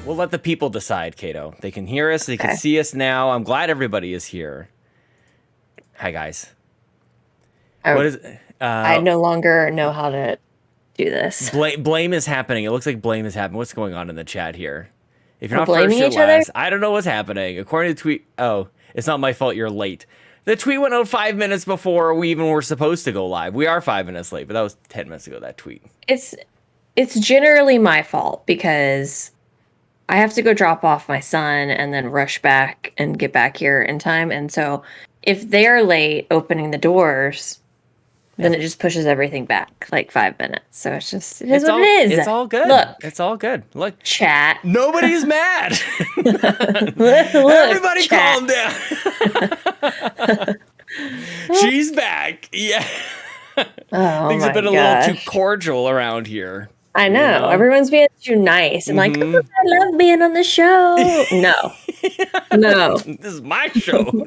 We'll let the people decide, Caito. They can hear us. They can see us now. I'm glad everybody is here. Hi, guys. What is? I no longer know how to do this. Blame is happening. It looks like blame is happening. What's going on in the chat here? If you're not blaming first, each you're last. other? I don't know what's happening. According to the tweet, oh, it's not my fault you're late. The tweet went out 5 minutes before we even were supposed to go live. We are 5 minutes late, but that was 10 minutes ago, that tweet. It's generally my fault because I have to go drop off my son and then rush back and get back here in time. And so if they're late opening the doors, then it just pushes everything back like 5 minutes. So it is what it is. It's all good. Look. It's all good. Look. Chat. Nobody's mad. Look, Everybody chat. calm down. She's back. Yeah. Oh, Things have been a little too cordial around here. I know. You know? Everyone's being too nice. And like, oh, I love being on the show. No. No. This is my show.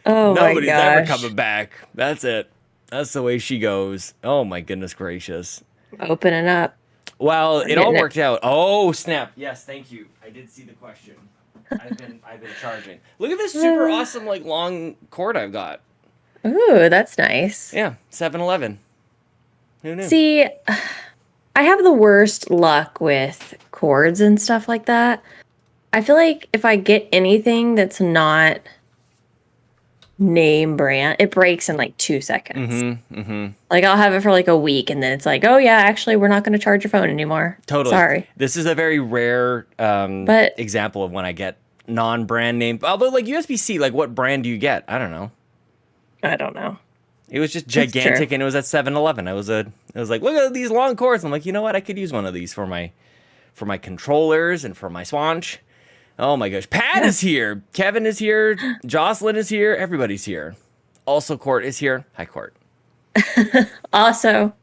Oh, Nobody's my gosh. ever coming back. That's it. That's the way she goes. Oh, my goodness gracious. Opening up. Well, it all worked out. Oh, snap. Yes, thank you. I did see the question. I've been charging. Look at this super awesome, like, long cord I've got. Ooh, that's nice. Yeah, 7-Eleven. Who knew? See, I have the worst luck with cords and stuff like that. I feel like if I get anything that's not name brand, it breaks in like 2 seconds. Like I'll have it for like a week and then it's like, oh yeah, actually we're not going to charge your phone anymore. Totally. Sorry. This is a very rare example of when I get non-brand name. Although like USB-C, like what brand do you get? I don't know. It was just gigantic and it was at 7-Eleven. It was like, look at these long cords. I'm like, you know what? I could use one of these for my controllers and for my Swanch. Oh my gosh. Pat is here. Kevin is here. Jocelyn is here. Everybody's here. Also, Court is here. Hi, Court. Also,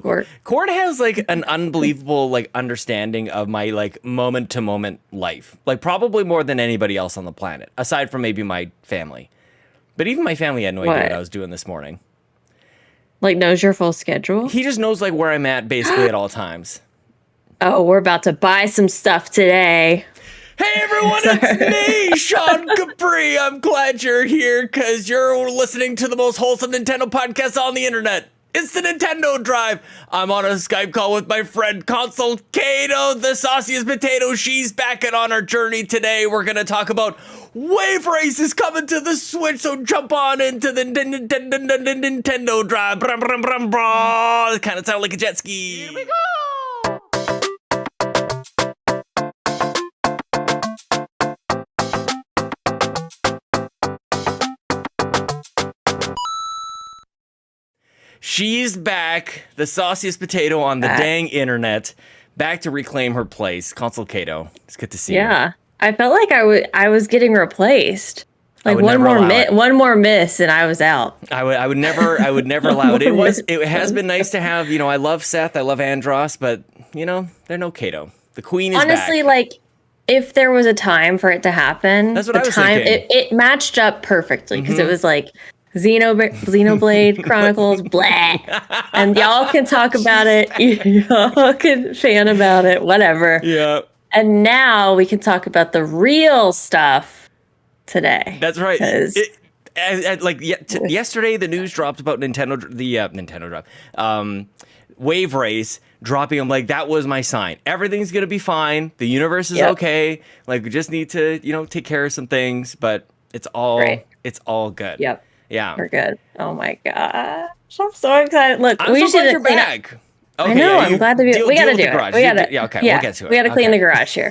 Court. Court has like an unbelievable like understanding of my like moment to moment life. Like probably more than anybody else on the planet, aside from maybe my family. But even my family had no idea what I was doing this morning. Like knows your full schedule? He just knows like where I'm at basically at all times. Oh, we're about to buy some stuff today. Hey everyone, it's me, Sean Capri. I'm glad you're here because you're listening to the most wholesome Nintendo podcast on the internet. It's the Nintendo Drive. I'm on a Skype call with my friend Console Caito, the sauciest potato. She's back and on our journey today. We're going to talk about Wave Race is coming to the Switch, so jump on into the Nintendo Drive. Brum, brum, brum, brum. It kind of sounds like a jet ski. Here we go. She's back, the sauciest potato on the dang internet, back to reclaim her place. Console Caito, it's good to see you. Yeah, I felt like I was getting replaced. Like one more miss and I was out. I would never allow it. It has been nice to have, I love Seth, I love Andros, but they're no Caito. The queen is honestly back. Like if there was a time for it to happen, that's what I was thinking. It matched up perfectly because it was like Xenoblade Chronicles, blah, and y'all can talk about it. Y'all can fan about it, whatever. Yeah. And now we can talk about the real stuff today. That's right. Yesterday, the news dropped about Nintendo Drive, Wave Race dropping. I'm like, that was my sign. Everything's gonna be fine. The universe is okay. Like, we just need to, take care of some things, but it's all good. Yep. Yeah, we're good. Oh my gosh, I'm so excited! Look, I'm so glad you're back. Okay, I know. I'm glad to be. We gotta do it. We gotta. Yeah, okay. We'll get to it. We gotta clean the garage here.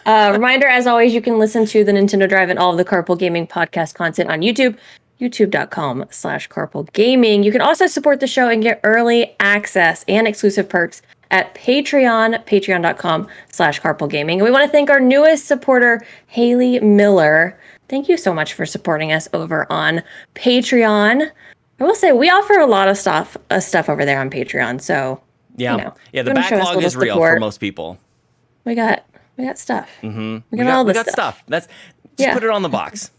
Reminder, as always, you can listen to the Nintendo Drive and all of the Carpool Gaming podcast content on YouTube, youtube.com/Carpool Gaming. You can also support the show and get early access and exclusive perks at Patreon, patreon.com/Carpool Gaming. And we want to thank our newest supporter, Haley Miller. Thank you so much for supporting us over on Patreon. I will say we offer a lot of stuff over there on Patreon. So the backlog is real for most people. We got stuff. Mm-hmm. We got all this stuff. That's just put it on the box.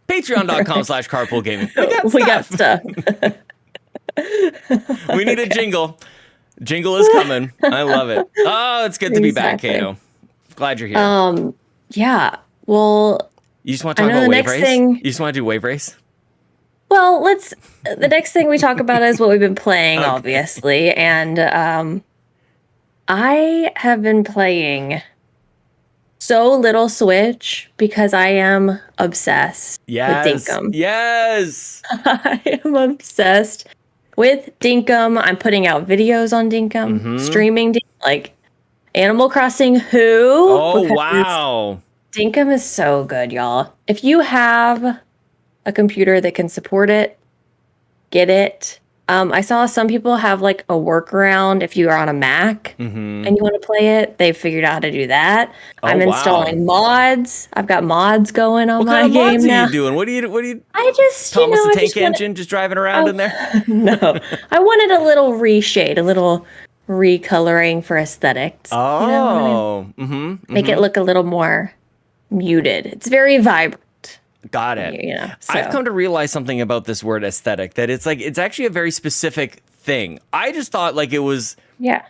Patreon.com/Carpool Gaming. We got stuff. We need a jingle. Jingle is coming. I love it. Oh, it's good to be back, Caito. Glad you're here. Yeah. Well, you just want to talk about wave race? You just want to do wave race? Well, the next thing we talk about is what we've been playing, obviously. And I have been playing so little Switch because I am obsessed with Dinkum. Yes. I am obsessed with Dinkum. I'm putting out videos on Dinkum, streaming like Animal Crossing Who. Oh, wow. Dinkum is so good, y'all. If you have a computer that can support it, get it. I saw some people have like a workaround if you are on a Mac and you want to play it. They figured out how to do that. I'm installing mods. I've got mods going on my game now. What kind of mods are you doing? What are you? I just Thomas the Tank Engine just driving around in there? No, I wanted a little reshade, a little recoloring for aesthetics. Oh, you know what I mean? Make it look a little more muted. It's very vibrant. Got it. You know, so. I've come to realize something about this word aesthetic, that it's actually a very specific thing. I just thought like it was. Yeah.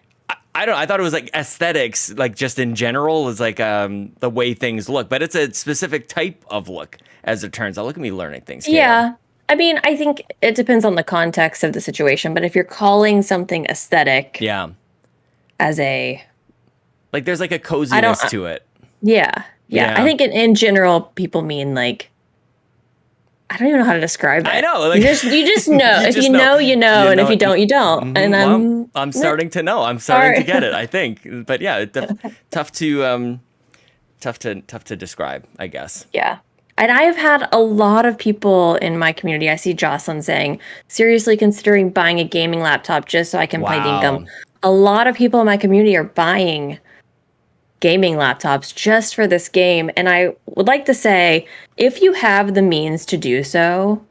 I thought it was like aesthetics, like just in general, is like the way things look, but it's a specific type of look, as it turns out. Look at me learning things. Yeah. I mean, I think it depends on the context of the situation, but if you're calling something aesthetic. Yeah. As a. Like there's like a coziness to it. Yeah. I think in general, people mean like. I don't even know how to describe it. I know. Like, you just know. If you know, you know. And if you don't, you don't. And I'm starting to know. I'm starting to get it, I think. But yeah, tough to describe, I guess. Yeah. And I've had a lot of people in my community. I see Jocelyn saying, seriously considering buying a gaming laptop just so I can play Dinkum. A lot of people in my community are buying gaming laptops just for this game. And I would like to say, if you have the means to do so,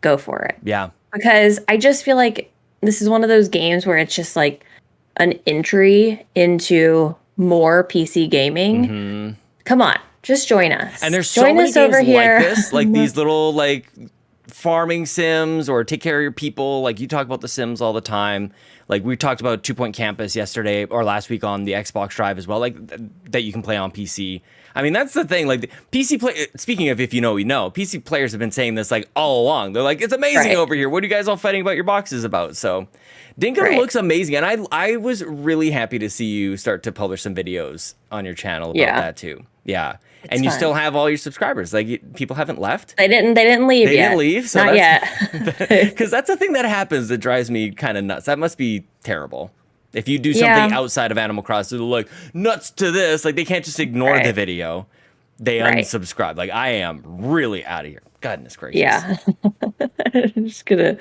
go for it. Yeah. Because I just feel like this is one of those games where it's just like an entry into more PC gaming. Come on, just join us. And there's so many games like this, like these little like farming sims or take care of your people. Like you talk about the Sims all the time. Like we talked about 2 Point Campus yesterday or last week on the Xbox Drive as well, like that you can play on PC. I mean, that's the thing. Like the PC play. Speaking of, if you know, we know. PC players have been saying this like all along. They're like, it's amazing over here. What are you guys all fighting about your boxes about? So, Dinkum looks amazing, and I was really happy to see you start to publish some videos on your channel about that too. Yeah. And you still have all your subscribers. Like people haven't left. They didn't leave yet. They didn't leave. So not yet. Because that's the thing that happens that drives me kind of nuts. That must be terrible. If you do something outside of Animal Crossing, they're like nuts to this. Like they can't just ignore the video. They unsubscribe. Like I am really out of here. Goodness gracious. Yeah. I'm just gonna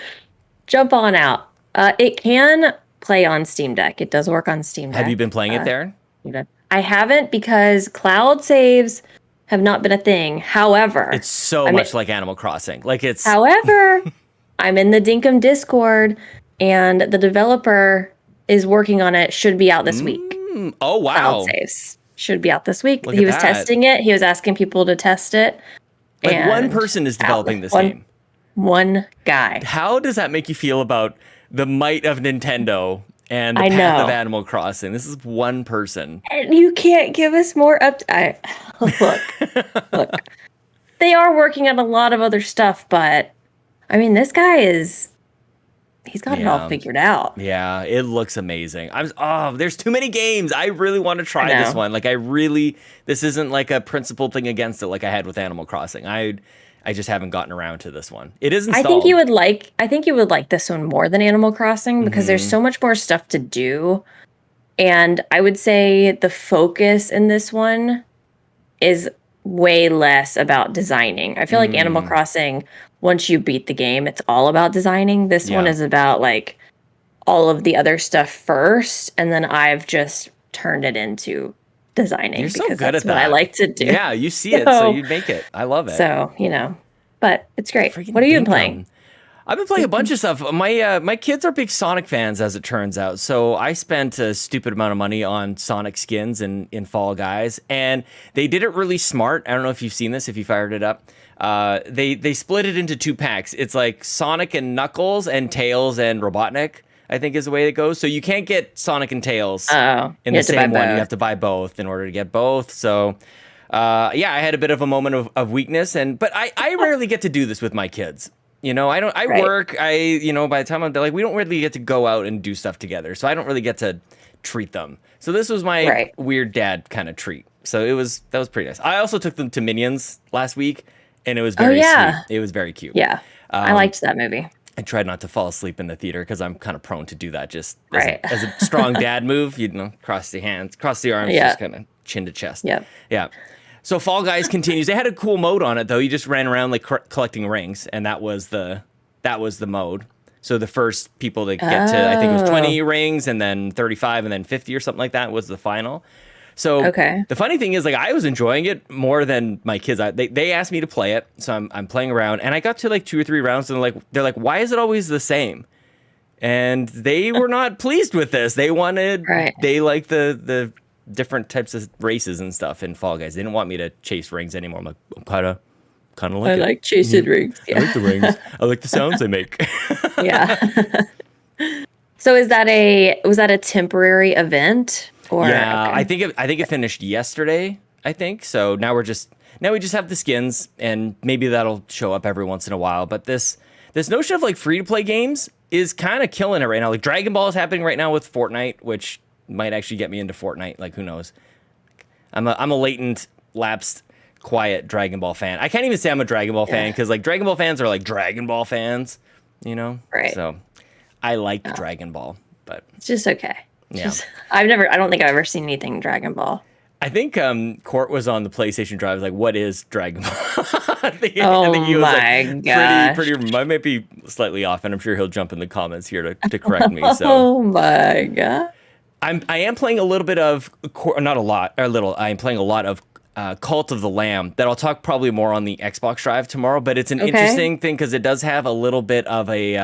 jump on out. It can play on Steam Deck. It does work on Steam Deck. Have you been playing it there? I haven't because cloud saves have not been a thing. However, it's so much like Animal Crossing. Like it's. However, I'm in the Dinkum Discord, and the developer is working on it. Should be out this week. Oh wow! Cloud saves should be out this week. He was testing it. He was asking people to test it. Like one person is developing this game. One guy. How does that make you feel about the might of Nintendo and the path of Animal Crossing? This is one person. And you can't give us more look. They are working on a lot of other stuff, but I mean, this guy he's got it all figured out. Yeah, it looks amazing. There's too many games. I really want to try this one. Like this isn't like a principled thing against it like I had with Animal Crossing. I just haven't gotten around to this one. It is installed. I think you would like this one more than Animal Crossing because there's so much more stuff to do. And I would say the focus in this one is way less about designing. I feel like Animal Crossing, once you beat the game, it's all about designing. This one is about like all of the other stuff first, and then I've just turned it into designing. You're so because good that's at that. What I like to do. Yeah, you see it, so you make it. I love it. So, but it's great. What are you playing? I've been playing a bunch of stuff. My kids are big Sonic fans, as it turns out. So I spent a stupid amount of money on Sonic skins in Fall Guys, and they did it really smart. I don't know if you've seen this, if you fired it up. They split it into 2 packs. It's like Sonic and Knuckles and Tails and Robotnik. I think is the way it goes. So you can't get Sonic and Tails in you the same one. You have to buy both in order to get both. So, I had a bit of a moment of weakness, but I rarely get to do this with my kids. You know, I work. By the time I'm like, we don't really get to go out and do stuff together. So I don't really get to treat them. So this was my weird dad kind of treat. So that was pretty nice. I also took them to Minions last week, and it was very sweet. It was very cute. Yeah, I liked that movie. I tried not to fall asleep in the theater because I'm kind of prone to do that. Just as a strong dad move, cross the hands, cross the arms, just kind of chin to chest. Yeah. So Fall Guys continues. They had a cool mode on it though. You just ran around like collecting rings, and that was the mode. So the first people that get to, I think it was 20 rings, and then 35, and then 50 or something like that was the final. So the funny thing is, like, I was enjoying it more than my kids. They asked me to play it, so I'm playing around, and I got to like 2 or 3 rounds, and they're like, why is it always the same? And they were not pleased with this. They wanted, they like the different types of races and stuff in Fall Guys. They didn't want me to chase rings anymore. I'm like, kind of like I like chasing rings. I like the rings. I like the sounds they make. So was that a temporary event? Or, I think it finished yesterday. I think so. Now we just have the skins, and maybe that'll show up every once in a while. But this notion of like free to play games is kind of killing it right now. Like Dragon Ball is happening right now with Fortnite, which might actually get me into Fortnite. Like who knows? I'm a latent, lapsed, quiet Dragon Ball fan. I can't even say I'm a Dragon Ball fan because like Dragon Ball fans are like Dragon Ball fans, Right. So I like Dragon Ball, but it's just okay. Yeah. I don't think I've ever seen anything Dragon Ball. I think Court was on the PlayStation Drive. Like, what is Dragon Ball? I think he was like, gosh. pretty. I might be slightly off, and I'm sure he'll jump in the comments here to correct me. So. Oh my god. I am playing a little bit of, not a lot, or a little. I am playing a lot of Cult of the Lamb. That I'll talk probably more on the Xbox Drive tomorrow. But it's an interesting thing because it does have a little bit of a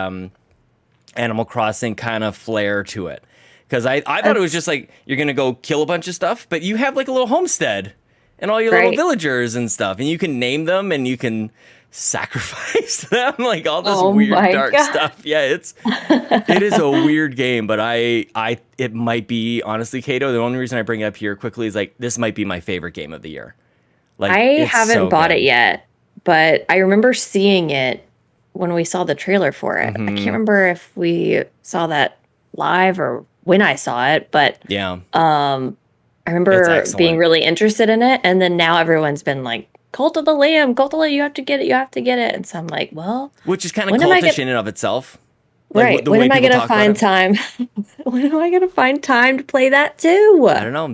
Animal Crossing kind of flair to it. Because I thought it was just like, you're going to go kill a bunch of stuff, but you have like a little homestead and all your little villagers and stuff. And you can name them and you can sacrifice them, like all this weird dark stuff. Yeah, it is a weird game, but it might be, honestly, Caito, the only reason I bring it up here quickly is like, this might be my favorite game of the year. Like I haven't bought it yet, but I remember seeing it when we saw the trailer for it. I can't remember if we saw that live or when I saw it, but I remember being really interested in it, and then now everyone's been like, Cult of the Lamb, you have to get it, and so I'm like, well, which is kind of cultish in and of itself. Like, when am I gonna find time? When am I gonna find time to play that too? I don't know.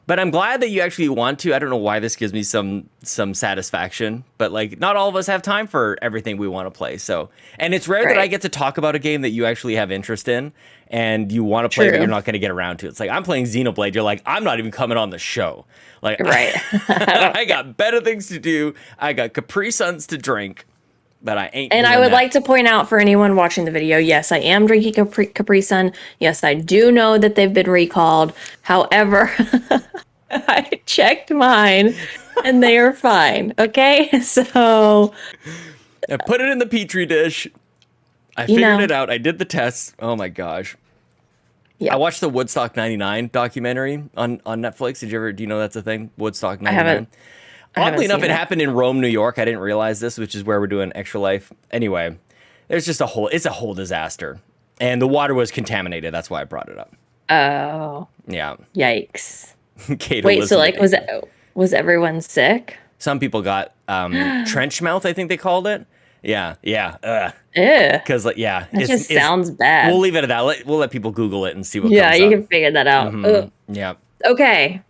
But I'm glad that you actually want to. I don't know why this gives me some satisfaction, but like, not all of us have time for everything we want to play. So, and it's rare that I get to talk about a game that you actually have interest in and you want to play, but you're not going to get around to. It's like, I'm playing Xenoblade. You're like, I'm not even coming on the show. Like, I got better things to do. I got Capri Suns to drink. But I ain't. And I would like to point out for anyone watching the video, yes, I am drinking Capri Sun. Yes, I do know that they've been recalled. However, I checked mine and they are fine. Okay, so I put it in the petri dish. I figured it out. I did the tests. Oh my gosh. Yeah. I watched the Woodstock 99 documentary on Netflix. Do you know that's a thing? Woodstock 99. I haven't. Oddly enough, it happened in Rome, New York. I didn't realize this, which is where we're doing Extra Life. Anyway, there's just it's a whole disaster. And the water was contaminated. That's why I brought it up. Oh. Yeah. Yikes. Wait, so like, was everyone sick? Some people got trench mouth, I think they called it. Yeah. Because it just sounds bad. We'll leave it at that. We'll let people Google it and see what comes up. Yeah, you can figure that out. Yeah. Okay.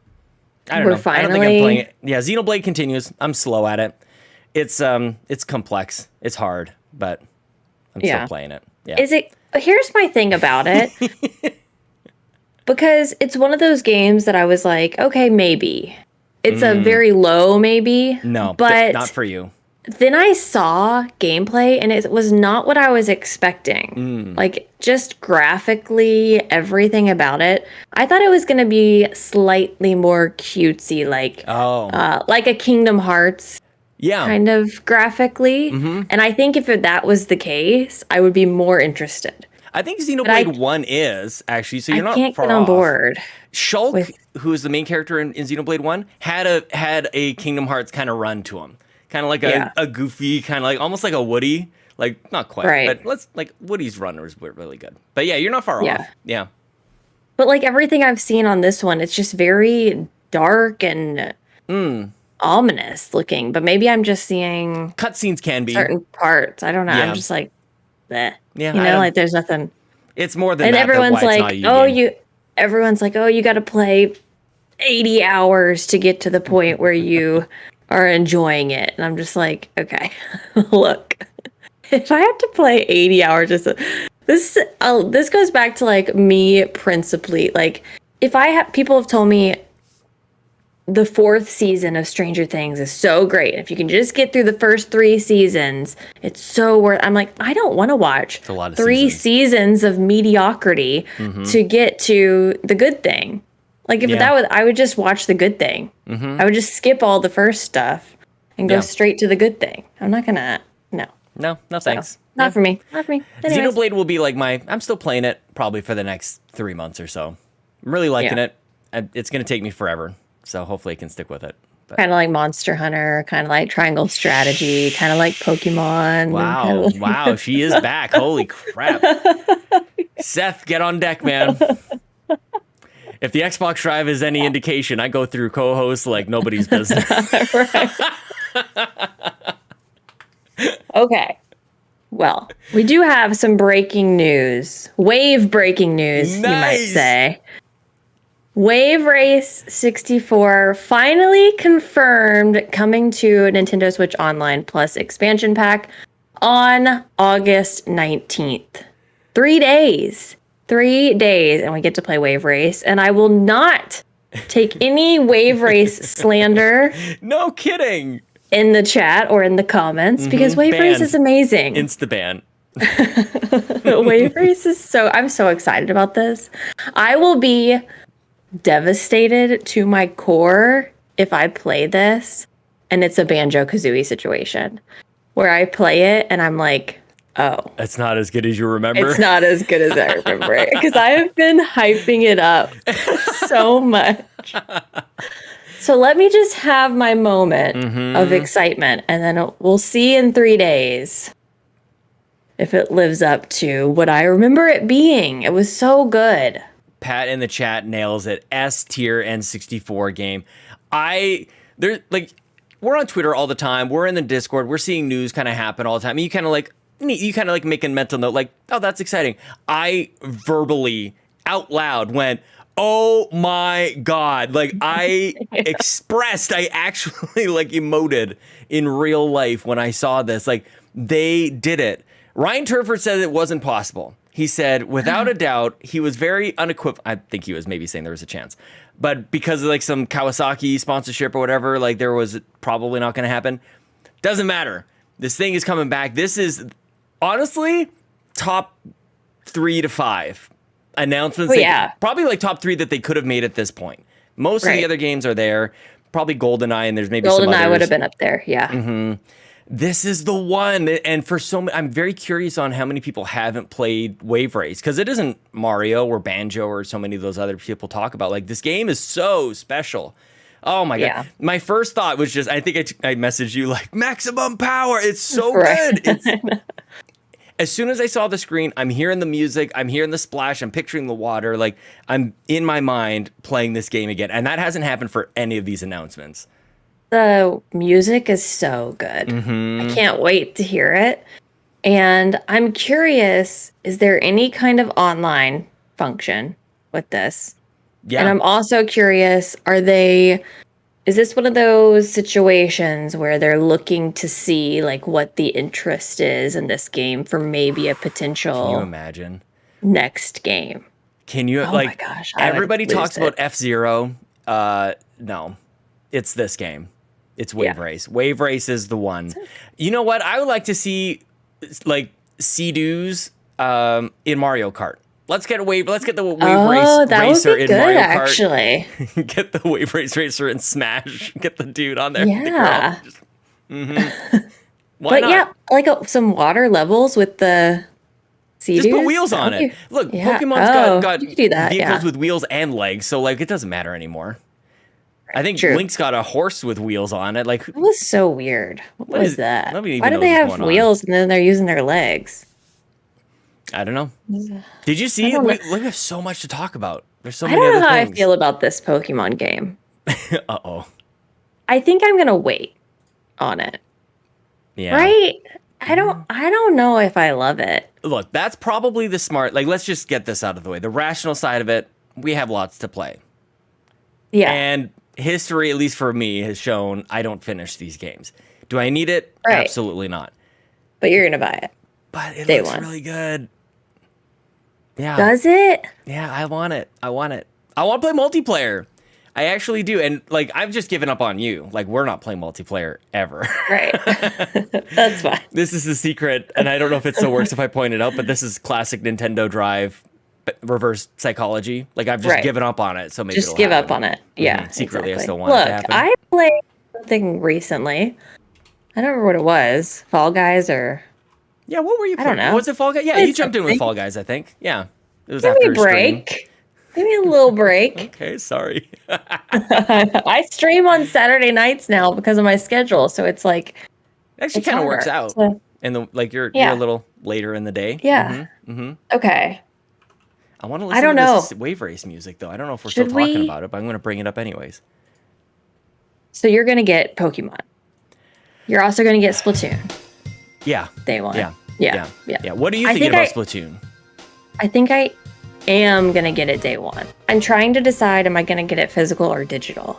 I don't know. I don't think I'm playing it. Yeah, Xenoblade continues. I'm slow at it. It's complex. It's hard, but I'm still playing it. Yeah. Here's my thing about it. Because it's one of those games that I was like, okay, maybe. It's a very low maybe. No, but not for you. Then I saw gameplay and it was not what I was expecting. Like, just graphically, everything about it. I thought it was going to be slightly more cutesy, like a Kingdom Hearts kind of graphically. And I think if that was the case, I would be more interested. I think Xenoblade 1 is, actually, so you're not far off. I can't get on board. Shulk, who is the main character in Xenoblade 1, had a Kingdom Hearts kind of run to him. Kind of like a goofy, kind of like, almost like a Woody. Like, not quite, but Woody's runners were really good. But yeah, you're not far off. Yeah. But like everything I've seen on this one, it's just very dark and ominous looking. But maybe I'm just seeing cutscenes can be certain parts. I don't know. I'm just like, bleh. Yeah, you know, like there's nothing. It's more than and that. Everyone's like, everyone's like, oh, you got to play 80 hours to get to the point where you are enjoying it. And I'm just like, okay, look, if I have to play 80 hours, this goes back to like me principally. Like if people have told me the 4th season of Stranger Things is so great. If you can just get through the first 3 seasons, it's so worth. I'm like, I don't want to watch 3 seasons of mediocrity to get to the good thing. Like if I would just watch the good thing. I would just skip all the first stuff and go straight to the good thing. I'm not gonna. No, thanks. Not for me. Not for me. Anyways. Xenoblade will be like I'm still playing it probably for the next 3 months or so. I'm really liking it. It's going to take me forever, so hopefully I can stick with it. Kind of like Monster Hunter, kind of like Triangle Strategy, kind of like Pokemon. Wow, wow, she is back. Holy crap. Seth, get on deck, man. If the Xbox Drive is any indication, I go through co-hosts like nobody's business. Okay. Well, we do have some breaking news. Wave breaking news, you might say. Wave Race 64 finally confirmed coming to Nintendo Switch Online Plus expansion pack on August 19th. 3 days. 3 days, and we get to play Wave Race. And I will not take any Wave Race slander. No kidding. In the chat or in the comments, because Wave Race is amazing. Insta-ban. Wave Race is I'm so excited about this. I will be devastated to my core if I play this and it's a Banjo-Kazooie situation where I play it and I'm like, oh. It's not as good as you remember. It's not as good as I remember it because I have been hyping it up so much. So let me just have my moment of excitement, and then we'll see in 3 days if it lives up to what I remember it being. It was so good. Pat in the chat nails it. S tier N64 game. We're on Twitter all the time. We're in the Discord. We're seeing news kind of happen all the time. And you kind of like make a mental note, like, oh, that's exciting. I verbally out loud went, oh my God. Like I I actually like emoted in real life when I saw this. Like they did it. Ryan Turford said it wasn't possible. He said, without a doubt, he was very unequivocal. I think he was maybe saying there was a chance. But because of like some Kawasaki sponsorship or whatever, like there was probably not going to happen. Doesn't matter. This thing is coming back. This is honestly top 3 to 5. Announcements, probably like top 3 that they could have made at this point. Most of the other games are there, probably GoldenEye, and there's maybe some others. GoldenEye would have been up there, yeah. This is the one, and for so many, I'm very curious on how many people haven't played Wave Race because it isn't Mario or Banjo or so many of those other people talk about. Like this game is so special. Oh my God! My first thought was just, I think I messaged you like maximum power. It's so good. As soon as I saw the screen, I'm hearing the music, I'm hearing the splash, I'm picturing the water, like I'm in my mind playing this game again. And that hasn't happened for any of these announcements. The music is so good. I can't wait to hear it. And I'm curious, is there any kind of online function with this? Yeah. And I'm also curious, is this one of those situations where they're looking to see like what the interest is in this game for maybe a potential Can you imagine? Next game? Can you my gosh, everybody talks about F-Zero. No. It's this game. It's Wave Race. Wave Race is the one. You know what? I would like to see like Sea-Doos in Mario Kart. Let's get the Wave Race racer in Mario Kart. Actually. Get the Wave Race racer in Smash. Get the dude on there. Yeah. Why not? Yeah, like some water levels with the Sea-Doos? Just put wheels on it. Look, Yeah. Pokemon's got you could do that, vehicles with wheels and legs, so like it doesn't matter anymore. I think True. Link's got a horse with wheels on it. Like, That was so weird. What was that? nobody even Why do knows they what's have going on. wheels and then they're using their legs? I don't know. Did you see? We have so much to talk about. There's so I many don't know other how things. I feel about this Pokemon game. Uh-oh. I think I'm gonna wait on it. Yeah. Right? I don't know if I love it. Look, that's probably the smart. Like, let's just get this out of the way. The rational side of it, we have lots to play. Yeah. And history, at least for me, has shown I don't finish these games. Do I need it? Right. Absolutely not. But you're gonna buy it. But it Day looks one. really good. Yeah. Does it? Yeah, I want it. I want to play multiplayer. I actually do. And like, I've just given up on you. Like, we're not playing multiplayer ever. Right. That's fine. This is the secret. And I don't know if it still works if I point it out, but this is classic Nintendo Drive reverse psychology. Like, I've just given up on it. So maybe just give up on it. Yeah. Secretly, exactly. I still want it to happen. I played something recently. I don't remember what it was. Fall Guys or... Yeah, what were you playing? I don't know. Was it Fall Guys? Yeah, you jumped in with Fall Guys, I think. Yeah. It was Give me after a break. stream. Give me a little break. Okay, sorry. I stream on Saturday nights now because of my schedule, so it's like Actually it's kind of works harder. out. So, And you're a little later in the day. yeah. Okay. I want to listen to this Wave Race music though. I don't know if we're still talking about it, but I'm going to bring it up anyways. So you're gonna get Pokemon. You're also gonna get Splatoon. Yeah. Day one. Yeah. What do you think about Splatoon? I think I am gonna get it day one. I'm trying to decide, am I gonna get it physical or digital?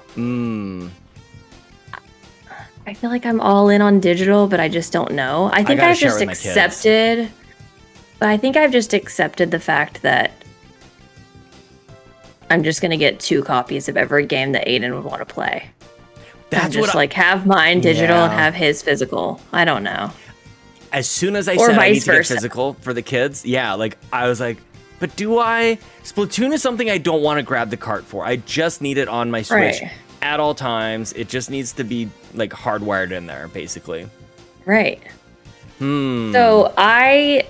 I feel like I'm all in on digital, but I just don't know. I think I've just accepted the fact that I'm just gonna get 2 copies of every game that Aiden would want to play. That's just like have mine digital and have his physical. I don't know. As soon as I said I need to get physical for the kids, like I was like, but do I? Splatoon is something I don't want to grab the cart for. I just need it on my Switch at all times. It just needs to be like hardwired in there, basically. Right. So I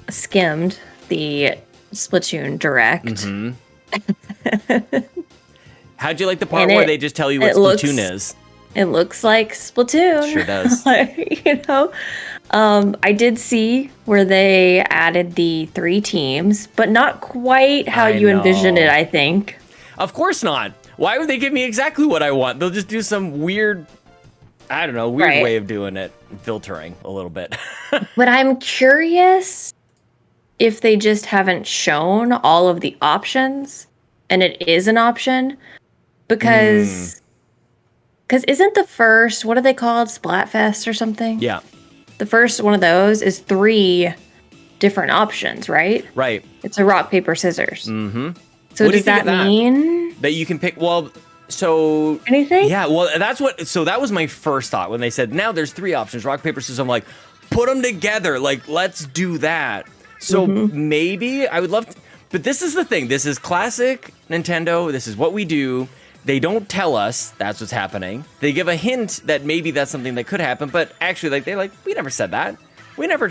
skimmed the Splatoon Direct. How'd you like the part where they just tell you what Splatoon is? It looks like Splatoon. Sure does. I did see where they added the 3 teams, but not quite how you envisioned it, I think. Of course not. Why would they give me exactly what I want? They'll just do some weird, I don't know, way of doing it. Filtering a little bit. But I'm curious if they just haven't shown all of the options and it is an option because isn't the first, what are they called? Splatfest or something? Yeah. The first one of those is 3 different options, right? Right. It's a rock, paper, scissors. So what does that mean that you can pick? Well, so anything? Yeah. Well, that was my first thought when they said now there's 3 options: rock, paper, scissors. I'm like, put them together. Like, let's do that. So maybe I would love to, but this is the thing. This is classic Nintendo. This is what we do. They don't tell us that's what's happening. They give a hint that maybe that's something that could happen, but actually, we never said that. We never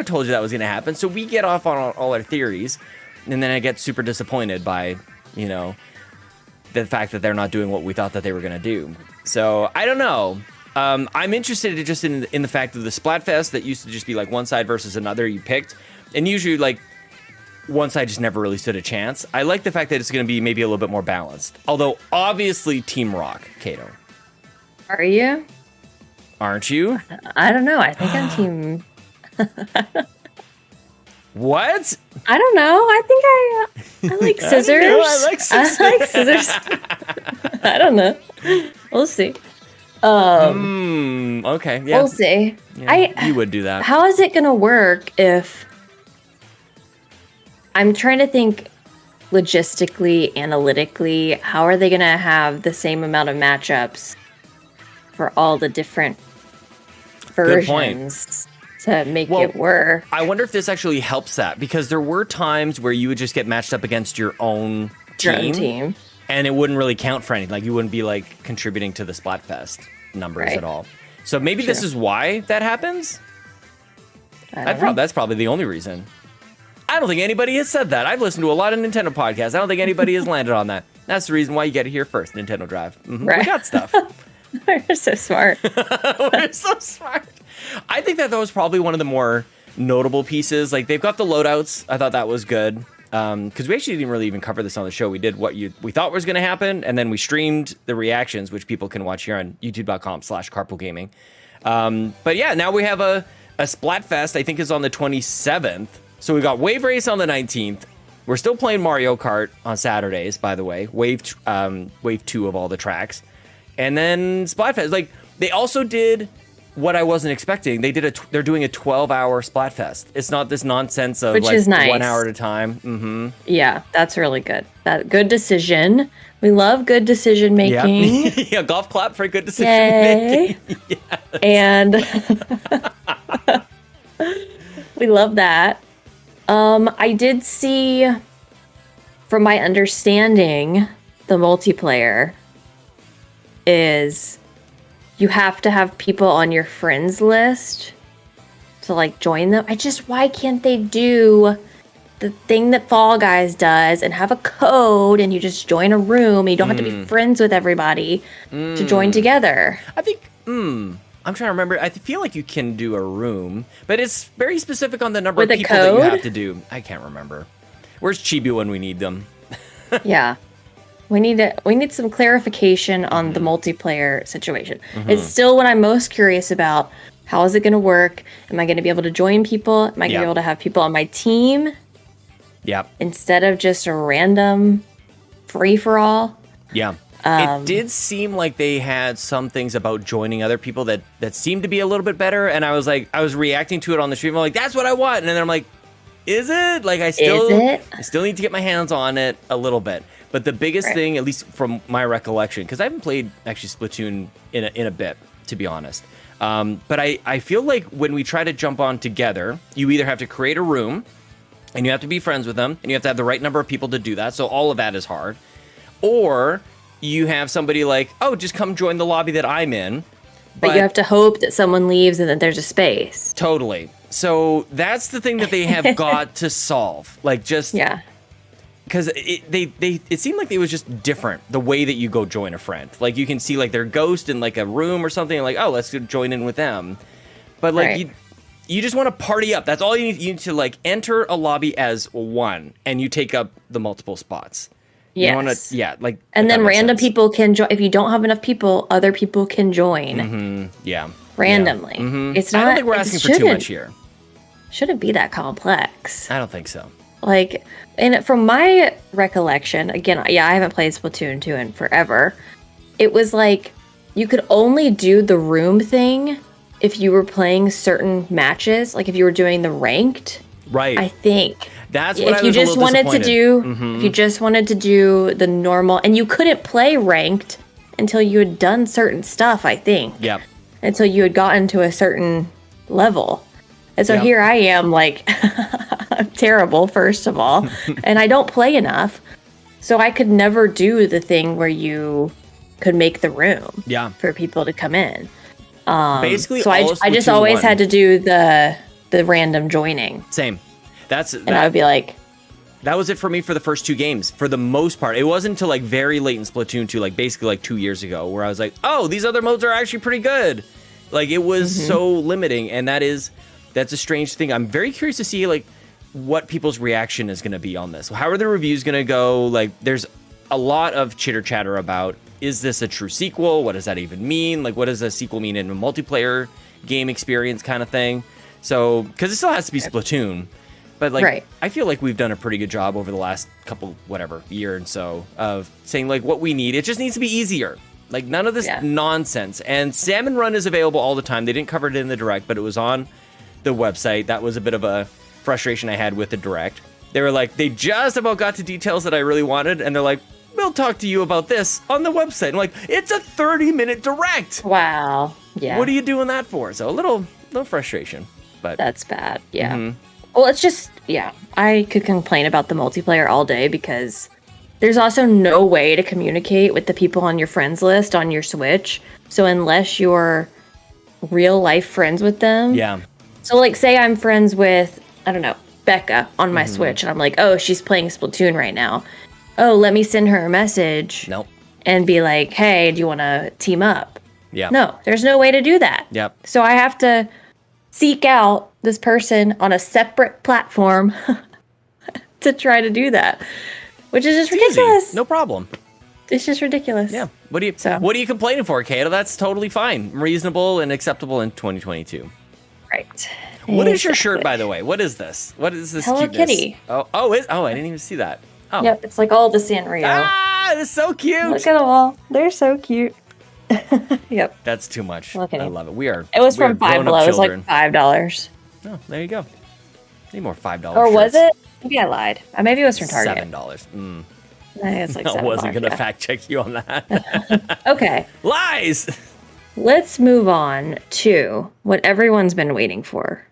told you that was going to happen. So we get off on all our theories, and then I get super disappointed by, the fact that they're not doing what we thought that they were going to do. So I don't know. I'm interested in the fact of the Splatfest that used to just be like one side versus another you picked, and usually like one side just never really stood a chance. I like the fact that it's going to be maybe a little bit more balanced. Although obviously Team Rock, Caito. Are you? Aren't you? I don't know. I think I'm Team. What? I don't know. I think I like scissors. I like scissors. I like scissors. I don't know. We'll see. Okay. Yeah. We'll see. Yeah, you would do that. How is it going to work if I'm trying to think logistically, analytically, how are they going to have the same amount of matchups for all the different versions to make it work? I wonder if this actually helps that, because there were times where you would just get matched up against your own team. And it wouldn't really count for anything. Like, you wouldn't be like contributing to the Splatfest numbers at all. So maybe this is why that happens. That's That's probably the only reason. I don't think anybody has said that. I've listened to a lot of Nintendo podcasts. I don't think anybody has landed on that. That's the reason why you get it here first, Nintendo Drive. Right. We got stuff. We're so smart. We're so smart. I think that was probably one of the more notable pieces. Like, they've got the loadouts. I thought that was good. Because we actually didn't really even cover this on the show. We did what we thought was going to happen, and then we streamed the reactions, which people can watch here on youtube.com/carpoolgaming. But yeah, now we have a Splatfest, I think is on the 27th. So we got Wave Race on the 19th. We're still playing Mario Kart on Saturdays, by the way. Wave 2 of all the tracks. And then Splatfest. Like, they also did what I wasn't expecting. They're doing a 12-hour Splatfest. It's not this nonsense of which is nice. 1 hour at a time. Mm-hmm. Yeah, that's really good. Good decision. We love good decision making. Yeah, yeah, golf clap for good decision making. Yes. And we love that. I did see, from my understanding, the multiplayer is you have to have people on your friends list to like join them. Why can't they do the thing that Fall Guys does and have a code and you just join a room and you don't have to be friends with everybody to join together? I think, I'm trying to remember. I feel like you can do a room, but it's very specific on the number of people that you have to do. I can't remember. Where's Chibi when we need them? Yeah. We need some clarification on the multiplayer situation. It's still what I'm most curious about. How is it going to work? Am I going to be able to join people? Am I going to be able to have people on my team? Yep. Instead of just a random free-for-all? Yeah. It did seem like they had some things about joining other people that seemed to be a little bit better. And I was reacting to it on the stream. I'm like, that's what I want. And then I'm like, is it? Like, I still need to get my hands on it a little bit. But the biggest thing, at least from my recollection, because I haven't played actually Splatoon in a bit, to be honest. But I feel like when we try to jump on together, you either have to create a room, and you have to be friends with them, and you have to have the right number of people to do that. So all of that is hard. Or you have somebody like, oh, just come join the lobby that I'm in. But you have to hope that someone leaves and that there's a space. Totally. So that's the thing that they have got to solve. Like, just... Yeah. Because it seemed like it was just different, the way that you go join a friend. Like, you can see, like, their ghost in, like, a room or something, like, oh, let's go join in with them. But, like, you just want to party up. That's all you need. You need to, like, enter a lobby as one, and you take up the multiple spots. Yes. Like... And then random people can join. If you don't have enough people, other people can join. Mm-hmm. Yeah. Randomly. Yeah. Mm-hmm. It's not... I don't think we're asking for too much here. Shouldn't be that complex. I don't think so. Like, and from my recollection, again, yeah, I haven't played Splatoon 2 in forever. It was like you could only do the room thing if you were playing certain matches, like if you were doing the ranked. Right. I think. That's what I was a little disappointed. If you just wanted to do the normal, and you couldn't play ranked until you had done certain stuff, I think. Yep. Until you had gotten to a certain level. And so here I am, like, I'm terrible, first of all, and I don't play enough. So I could never do the thing where you could make the room for people to come in. Basically, so I just always had to do the random joining. Same. And I would be like... That was it for me for the first two games, for the most part. It wasn't until, like, very late in Splatoon 2, like, basically, like, 2 years ago, where I was like, oh, these other modes are actually pretty good. Like, it was so limiting, and that's a strange thing. I'm very curious to see, like, what people's reaction is going to be on this. How are the reviews going to go? Like, there's a lot of chitter chatter about, is this a true sequel? What does that even mean? Like, what does a sequel mean in a multiplayer game experience kind of thing? So, because it still has to be Splatoon. But, like, I feel like we've done a pretty good job over the last year and so, of saying, like, what we need. It just needs to be easier. Like, none of this nonsense. And Salmon Run is available all the time. They didn't cover it in the Direct, but it was on the website. That was a bit of a frustration I had with the Direct. They were like, they just about got to details that I really wanted, and they're like, we'll talk to you about this on the website. I'm like, it's a 30-minute Direct. Wow. Yeah. What are you doing that for? So a little frustration. But that's bad. Yeah. Well, it's just, I could complain about the multiplayer all day because there's also no way to communicate with the people on your friends list on your Switch. So unless you're real life friends with them. Yeah. So, like, say I'm friends with, I don't know, Becca on my Switch, and I'm like, oh, she's playing Splatoon right now. Oh, let me send her a message. Nope. And be like, hey, do you want to team up? Yeah. No, there's no way to do that. Yep. So I have to seek out this person on a separate platform to try to do that, which is just ridiculous. No problem. It's just ridiculous. Yeah. What are you complaining for, Caito? That's totally fine, reasonable, and acceptable in 2022. Right. What is your shirt, by the way? What is this? What is this? Hello cuteness? Kitty. Oh, I didn't even see that. Oh. Yep, it's like all the Sanrio. Ah, it's so cute. Look at them all. They're so cute. Yep. That's too much. Look at I him. love it. It was from Five Below. It was like $5. Oh, there you go. Need more $5. Or was it? Maybe I lied. Maybe it was from Target. $7. It's like I wasn't $7, going to fact check you on that. Okay. Lies! Let's move on to what everyone's been waiting for.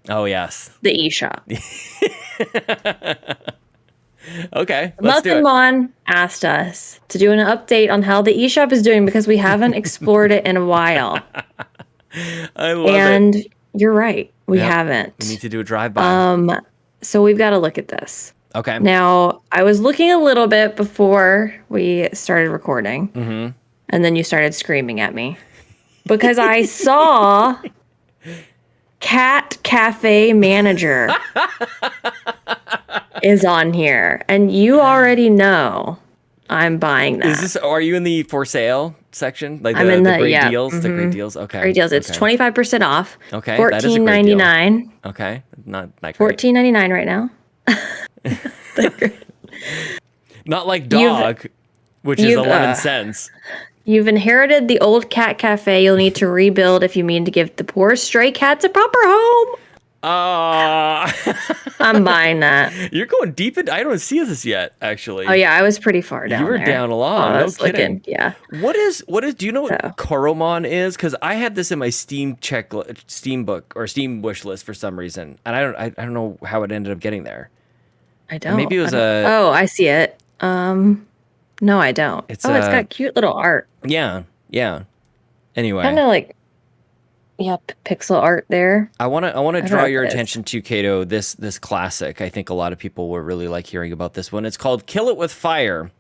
Oh, yes. The eShop. Okay, let's do it. Mon asked us to do an update on how the eShop is doing because we haven't explored it in a while. I love it. And you're right. We haven't. We need to do a drive-by. So we've got to look at this. Okay. Now, I was looking a little bit before we started recording. Mm-hmm. And then you started screaming at me. Because I saw Cat Cafe Manager is on here. And you already know I'm buying that. Are you in the for sale section? Like I'm in the great yeah, deals? Mm-hmm. The great deals? Okay. Great deals. It's 25% off. Okay. $14.99. Okay. Not great. $14.99 right now. Not like dog, which is 11 cents. You've inherited the old cat cafe you'll need to rebuild if you mean to give the poor stray cats a proper home. I'm buying that. You're going deep into. I don't see this yet, actually. Oh yeah, I was pretty far down. You were there. down a lot. No kidding. Yeah. What is? Do you know what Koromon is? Because I had this in my Steam wish list for some reason, and I don't know how it ended up getting there. I don't. Maybe it was Oh, I see it. No, I don't. It's got cute little art. Yeah. Anyway, kind of like, pixel art there. I want to draw your attention to, Caito, this classic. I think a lot of people will really like hearing about this one. It's called Kill It With Fire.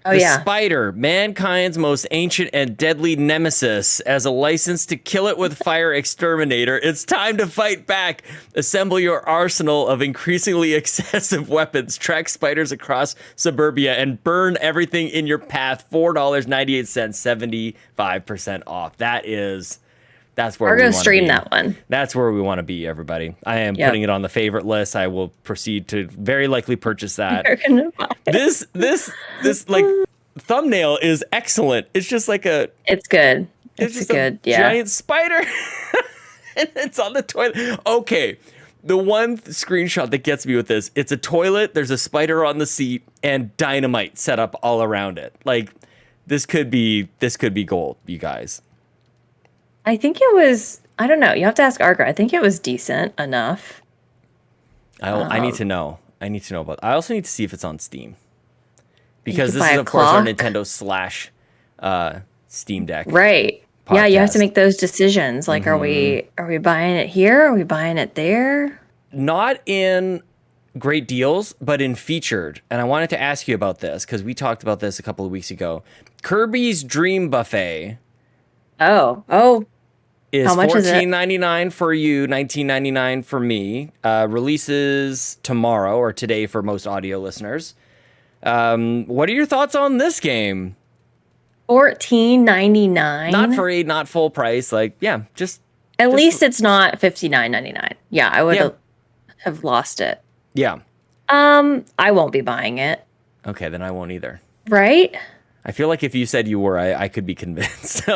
The spider, mankind's most ancient and deadly nemesis. As a license to kill it with fire exterminator, it's time to fight back. Assemble your arsenal of increasingly excessive weapons, track spiders across suburbia, and burn everything in your path. $4.98, 75% off. That's where ARGO stream that one. That's where we want to be, everybody. I am putting it on the favorite list. I will proceed to very likely purchase that. This like thumbnail is excellent. It's just like it's good. It's good. Giant spider. And it's on the toilet. Okay. The one screenshot that gets me with this, it's a toilet, there's a spider on the seat, and dynamite set up all around it. Like this could be gold, you guys. I think it was, I don't know. You have to ask ARGO. I think it was decent enough. I need to know. I also need to see if it's on Steam. Because this is, of course, our Nintendo / Steam Deck. Right. Podcast. Yeah, you have to make those decisions. Like, are we buying it here? Are we buying it there? Not in great deals, but in featured. And I wanted to ask you about this because we talked about this a couple of weeks ago. Kirby's Dream Buffet. Oh. Is how much $14.99 for you, $19.99 for me. Releases tomorrow or today for most audio listeners. What are your thoughts on this game? $14.99. Not full price. Like, just at least it's not $59.99. Yeah, I would have lost it. Yeah. I won't be buying it. Okay, then I won't either. Right? I feel like if you said you were, I could be convinced.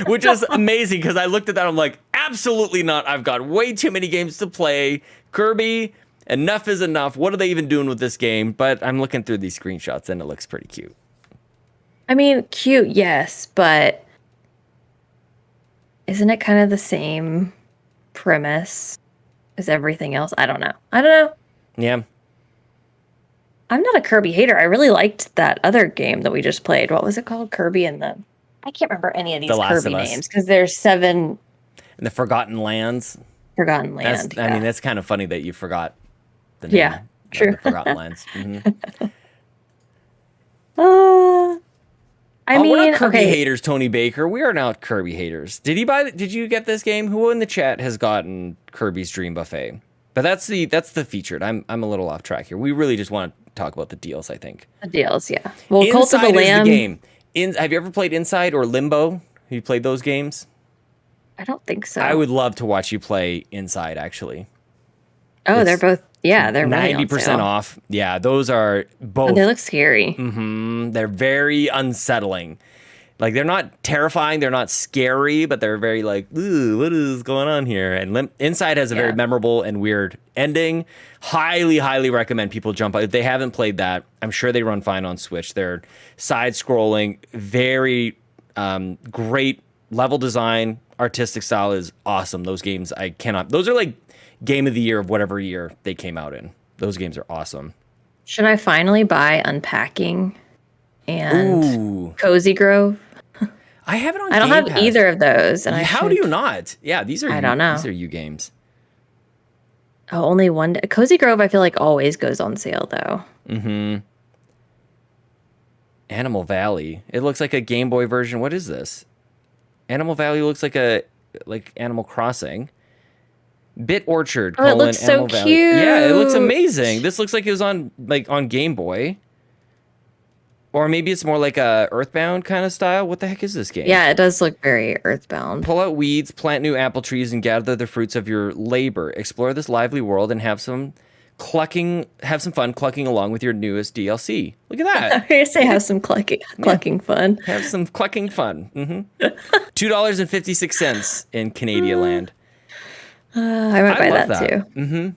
Which is amazing because I looked at that. I'm like, absolutely not. I've got way too many games to play. Kirby, enough is enough. What are they even doing with this game? But I'm looking through these screenshots and it looks pretty cute. I mean, cute, yes, but isn't it kind of the same premise as everything else? I don't know. Yeah. I'm not a Kirby hater. I really liked that other game that we just played. What was it called? Kirby and the... I can't remember any of these Kirby names because there's 7... And the Forgotten Lands. Forgotten Land. I mean, that's kind of funny that you forgot the name. Yeah, true. The Forgotten Lands. I mean, we're not Kirby okay. haters, Tony Baker. We are not Kirby haters. Did you get this game? Who in the chat has gotten Kirby's Dream Buffet? But that's the featured. I'm a little off track here. We really just want to talk about the deals, I think. The deals, yeah. Well, Inside Cult of the Lamb. is the game. Have you ever played Inside or Limbo? Have you played those games? I don't think so. I would love to watch you play Inside, actually. Oh, they're both. Yeah, they're 90% off. Yeah, those are both. Oh, they look scary. They're very unsettling. Like, they're not terrifying, they're not scary, but they're very like, ooh, what is going on here? And Inside has a very memorable and weird ending. Highly, highly recommend people jump on. If they haven't played that, I'm sure they run fine on Switch. They're side-scrolling, very great level design, artistic style is awesome. Those games, those are like game of the year of whatever year they came out in. Those games are awesome. Should I finally buy Unpacking and Cozy Grove? I have it on I don't Game have Pass. either of those. And How do you not? Yeah, these are I don't know. These are you games. Oh, only one. Cozy Grove, I feel like always goes on sale though. Animal Valley. It looks like a Game Boy version. What is this? Animal Valley looks like Animal Crossing. Bit Orchard. Oh, it looks so Animal cute. Valley. Yeah, it looks amazing. This looks like it was on Game Boy. Or maybe it's more like a Earthbound kind of style. What the heck is this game? Yeah, it does look very Earthbound. Pull out weeds, plant new apple trees, and gather the fruits of your labor. Explore this lively world and have some fun clucking along with your newest DLC. Look at that. I was going to say have some clucking fun. Have some clucking fun. $2.56 in Canadian land. I might buy that too.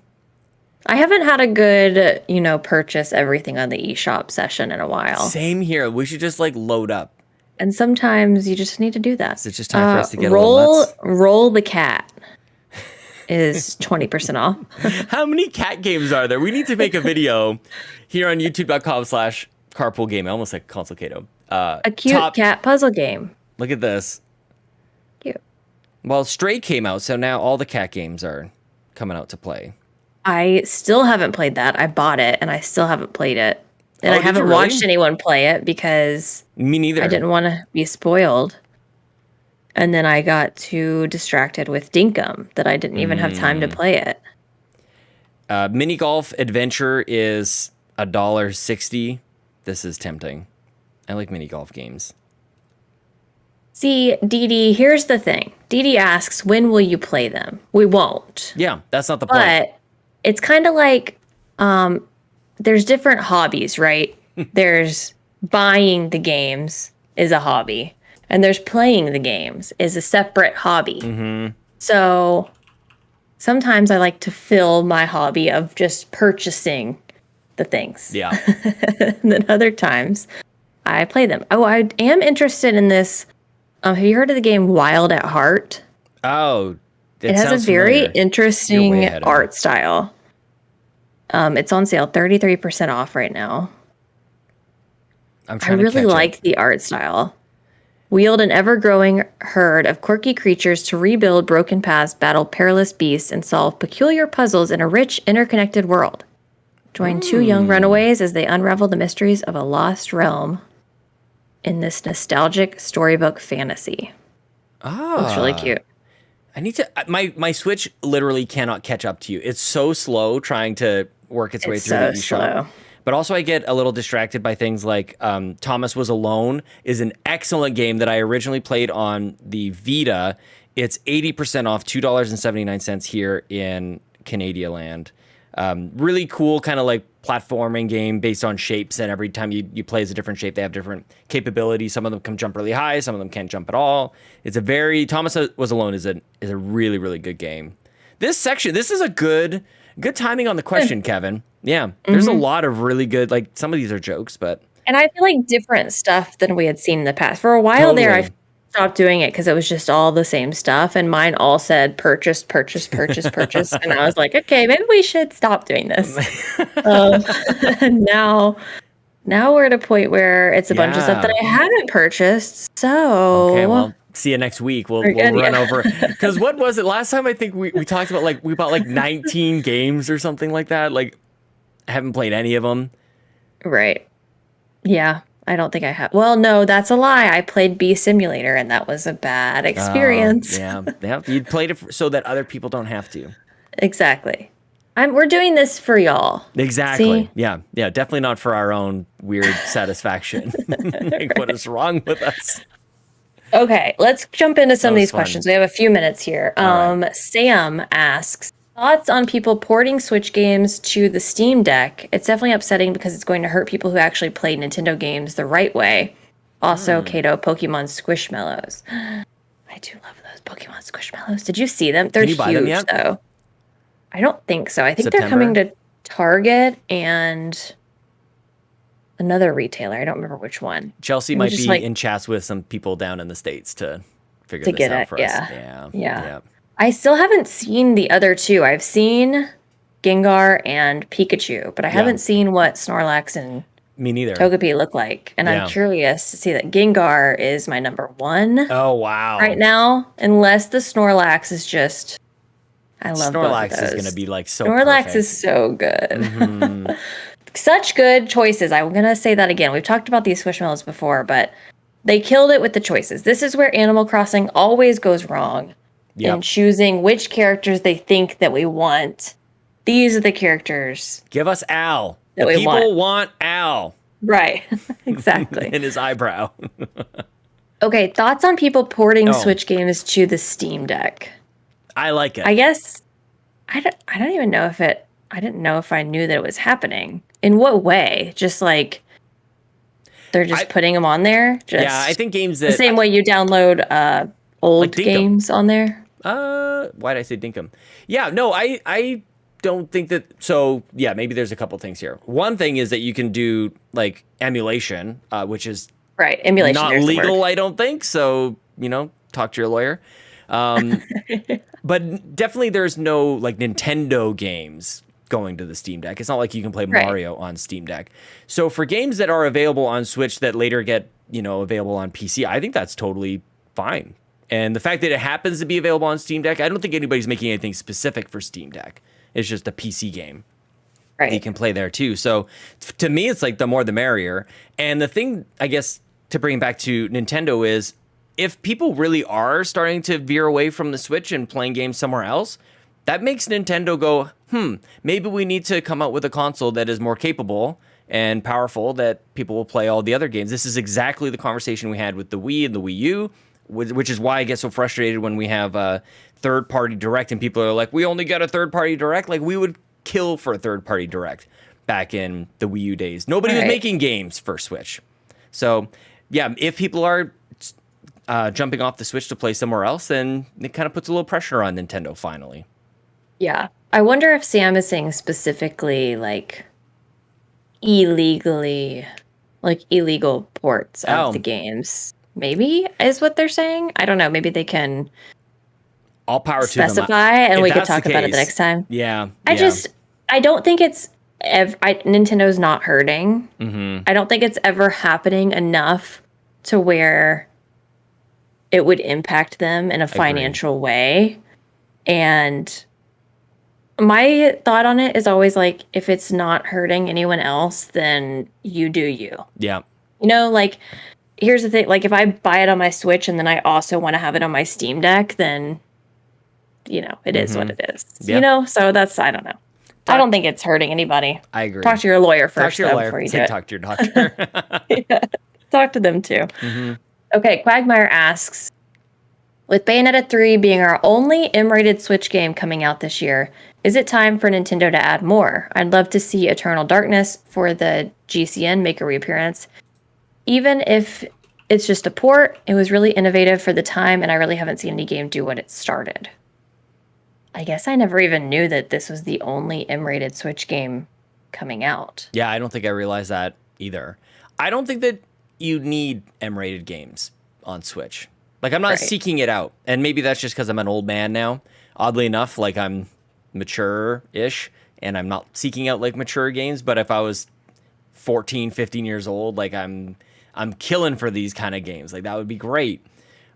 I haven't had a good, purchase everything on the eShop session in a while. Same here. We should just load up. And sometimes you just need to do that. So it's just time for us to get a little nuts. Roll the Cat is 20% off. How many cat games are there? We need to make a video here on youtube.com/carpoolgame. I almost said console Caito. A cute cat puzzle game. Look at this. Cute. Well, Stray came out, so now all the cat games are coming out to play. I still haven't played that. I bought it, and I still haven't played it. And I haven't really? watched anyone play it because Me neither. I didn't want to be spoiled. And then I got too distracted with Dinkum that I didn't even have time to play it. Mini Golf Adventure is $1.60. This is tempting. I like mini golf games. See, Dee Dee, here's the thing. Dee Dee asks, when will you play them? We won't. Yeah, that's not the point. But it's kind of like there's different hobbies, right? There's buying the games is a hobby. And there's playing the games is a separate hobby. So sometimes I like to fill my hobby of just purchasing the things. Yeah. And then other times I play them. Oh, I am interested in this. Have you heard of the game Wild at Heart? Oh, it has a very interesting art style. It's on sale, 33% off right now. I really like the art style. Wield an ever-growing herd of quirky creatures to rebuild broken paths, battle perilous beasts, and solve peculiar puzzles in a rich, interconnected world. Join two young runaways as they unravel the mysteries of a lost realm in this nostalgic storybook fantasy. Looks really cute. I need to. My Switch literally cannot catch up to you. It's so slow trying to work its way through the eShop. Slow. But also I get a little distracted by things like Thomas Was Alone is an excellent game that I originally played on the Vita. It's 80% off, $2.79 here in Canadian land. Really cool kind of like platforming game based on shapes, and every time you play as a different shape, they have different capabilities. Some of them can jump really high, some of them can't jump at all. It's a very Thomas Was Alone is a really, really good game. This is a good timing on the question, Kevin. Yeah, there's a lot of really good, like some of these are jokes, but. And I feel like different stuff than we had seen in the past. For a while there, I stopped doing it because it was just all the same stuff, and mine all said purchase, purchase, purchase, purchase. And I was like, okay, maybe we should stop doing this. And now we're at a point where it's a bunch of stuff that I haven't purchased. So okay, well, see you next week. We'll run over, because what was it last time? I think we talked about we bought 19 games or something like that. I haven't played any of them. Right. Yeah. I don't think I have. Well, no, that's a lie. I played Bee Simulator, and that was a bad experience. Yeah. You played it so that other people don't have to. Exactly. We're doing this for y'all. Exactly. See? Yeah. Definitely not for our own weird satisfaction. Like, what is wrong with us? Okay, let's jump into some of these fun. questions. We have a few minutes here. right. Sam asks, thoughts on people porting Switch games to the Steam Deck? It's definitely upsetting because it's going to hurt people who actually play Nintendo games the right way. Also, Caito, Pokemon Squishmallows. I do love those Pokemon Squishmallows. Did you see them? They're Can you buy them huge, yet? though. I don't think so. I think they're September? coming to Target and another retailer. I don't remember which one. Chelsea might be in chats with some people down in the States to figure this out for us. Yeah. I still haven't seen the other two. I've seen Gengar and Pikachu, but I haven't seen what Snorlax and Me neither. Togepi look like. And I'm curious to see that Gengar is my number one. Oh, wow. Right now, unless the Snorlax is just... I love Snorlax both of those. is going to be like so Snorlax perfect. is so good. Such good choices. I'm going to say that again. We've talked about these Squishmallows before, but they killed it with the choices. This is where Animal Crossing always goes wrong in choosing which characters they think that we want. These are the characters. Give us Al. That The we people want Al. Right. Exactly. In his eyebrow. Okay, thoughts on people porting Switch games to the Steam Deck? I like it. I guess I don't even know if it... I didn't know if I knew that it was happening. In what way? Just like they're just putting them on there? Just I think games that... the same way you download old games on there? Why did I say Dinkum? Yeah, no, I don't think that... So, yeah, maybe there's a couple things here. One thing is that you can do, like, emulation, which is... Right, emulation. Not legal, I don't think. So, talk to your lawyer. But definitely there's no, like, Nintendo games going to the Steam Deck. It's not like you can play Mario on Steam Deck. So for games that are available on Switch that later get, available on PC, I think that's totally fine. And the fact that it happens to be available on Steam Deck, I don't think anybody's making anything specific for Steam Deck. It's just a PC game. Right. You can play there too. So to me, it's like the more the merrier. And the thing, I guess, to bring back to Nintendo is if people really are starting to veer away from the Switch and playing games somewhere else, that makes Nintendo go, maybe we need to come out with a console that is more capable and powerful that people will play all the other games. This is exactly the conversation we had with the Wii and the Wii U, which is why I get so frustrated when we have a third-party direct and people are like, we only got a third-party direct. Like, we would kill for a third-party direct back in the Wii U days. Nobody was making games for Switch. So, yeah, if people are jumping off the Switch to play somewhere else, then it kind of puts a little pressure on Nintendo finally. Yeah. I wonder if Sam is saying specifically, like, illegal ports of the games. Maybe is what they're saying. I don't know. Maybe they can all power specify, to them. And we could talk about it the next time. Yeah. I don't think it's Nintendo's not hurting. Mm-hmm. I don't think it's ever happening enough to where it would impact them in a financial way. And my thought on it is always like, if it's not hurting anyone else, then you do you. Yeah. Like, here's the thing. Like, if I buy it on my Switch and then I also want to have it on my Steam Deck, then, it is what it is. Yeah. So that's, I don't know. I don't think it's hurting anybody. I agree. Talk to your lawyer first, before you do it. Talk to your doctor. Yeah. Talk to them, too. Mm-hmm. Okay, Quagmire asks, with Bayonetta 3 being our only M-rated Switch game coming out this year, is it time for Nintendo to add more? I'd love to see Eternal Darkness for the GCN make a reappearance. Even if it's just a port, it was really innovative for the time, and I really haven't seen any game do what it started. I guess I never even knew that this was the only M-rated Switch game coming out. Yeah, I don't think I realized that either. I don't think that you need M-rated games on Switch. Like, I'm not seeking it out. And maybe that's just because I'm an old man now. Oddly enough, like, I'm mature-ish, and I'm not seeking out, like, mature games. But if I was 14, 15 years old, like, I'm killing for these kind of games. Like, that would be great.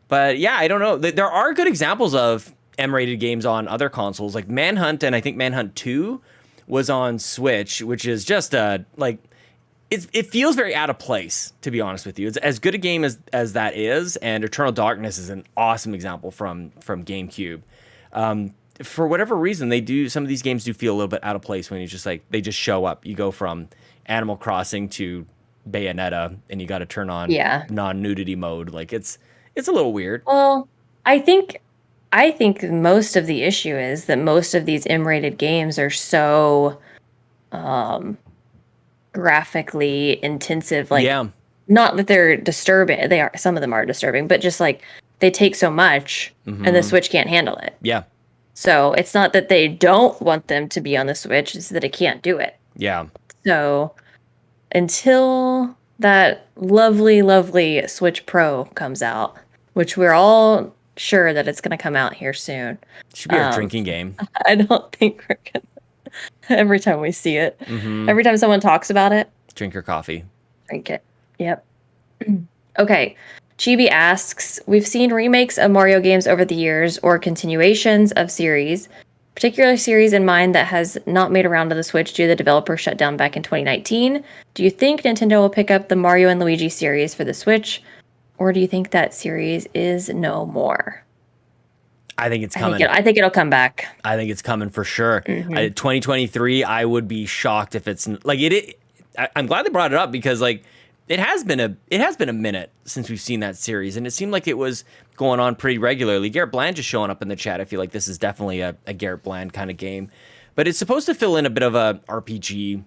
But, yeah, I don't know. There are good examples of M-rated games on other consoles. Like, Manhunt and I think Manhunt 2 was on Switch, which is just like it feels very out of place, to be honest with you. It's as good a game as that is, and Eternal Darkness is an awesome example from GameCube. For whatever reason, some of these games do feel a little bit out of place when you just like they just show up. You go from Animal Crossing to Bayonetta, and you got to turn on non-nudity mode. Like it's a little weird. Well, I think most of the issue is that most of these M-rated games are so graphically intensive. Like, not that they're disturbing. They are. Some of them are disturbing, but just like they take so much, and the Switch can't handle it. Yeah. So it's not that they don't want them to be on the Switch; it's that it can't do it. Yeah. So until that lovely, lovely Switch Pro comes out, which we're all sure that it's going to come out here soon. Should be our drinking game. I don't think we're going to. Every time we see it, every time someone talks about it, drink your coffee. Drink it. Yep. Okay. Chibi asks, we've seen remakes of Mario games over the years or continuations of series, particular series in mind that has not made around to the Switch due to the developer shutdown back in 2019. Do you think Nintendo will pick up the Mario and Luigi series for the Switch, or do you think that series is no more? I think it's coming. I think it'll come back. I think it's coming for sure. 2023, I would be shocked if it's like it. I'm glad they brought it up because like it has been a minute since we've seen that series, and it seemed like it was going on pretty regularly. Garrett Bland just showing up in the chat. I feel like this is definitely a Garrett Bland kind of game, but it's supposed to fill in a bit of a RPG